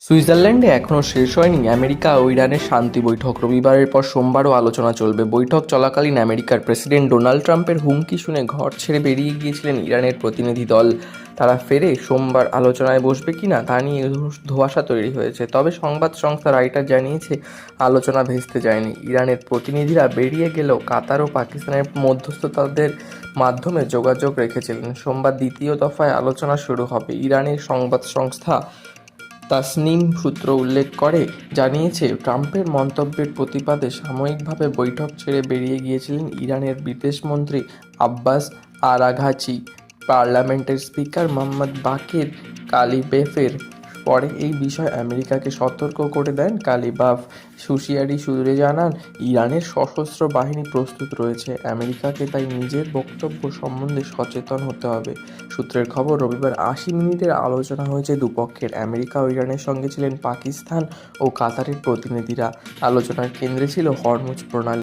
সুইজারল্যান্ডে এখনও শেষ হয়নি আমেরিকা ও ইরানের শান্তি বৈঠক। রবিবারের পর সোমবারও আলোচনা চলবে। বৈঠক চলাকালীন আমেরিকার প্রেসিডেন্ট ডোনাল্ড ট্রাম্পের হুমকি শুনে ঘর ছেড়ে বেরিয়ে গিয়েছিলেন ইরানের প্রতিনিধি দল। তারা ফেরে সোমবার আলোচনায় বসবে কিনা তা নিয়ে ধোঁয়াশা তৈরি হয়েছে। তবে সংবাদ সংস্থা রয়টার্স জানিয়েছে, আলোচনা ভেস্তে যায়নি। ইরানের প্রতিনিধিরা বেরিয়ে গেলেও কাতার ও পাকিস্তানের মধ্যস্থতাদের মাধ্যমে যোগাযোগ রেখেছিলেন। সোমবার দ্বিতীয় দফায় আলোচনা শুরু হবে। ইরানের সংবাদ সংস্থা তাসনিম সূত্র উল্লেখ করে জানিয়েছে, ট্রাম্পের মন্তব্যের প্রতিবাদে সাময়িকভাবে বৈঠক ছেড়ে বেরিয়ে গিয়েছিলেন ইরানের বিদেশমন্ত্রী আব্বাস আরাঘাচি। পার্লামেন্টের স্পিকার মোহাম্মদ বাকির কালিবেফের পরে এই বিষয়ে আমেরিকাকে সতর্ক করে দেন কালিবাফ। হুঁশিয়ারি সুরে জানান, ইরানের সশস্ত্র বাহিনী প্রস্তুত রয়েছে, আমেরিকাকে তাই নিজের বক্তব্য সম্বন্ধে সচেতন হতে হবে। সূত্রের খবর, রবিবার ৮০ মিনিটের আলোচনা হয়েছে দুপক্ষের। আমেরিকা ও ইরানের সঙ্গে ছিলেন পাকিস্তান ও কাতারের প্রতিনিধিরা। আলোচনার কেন্দ্রে ছিল হরমুজ প্রণালী।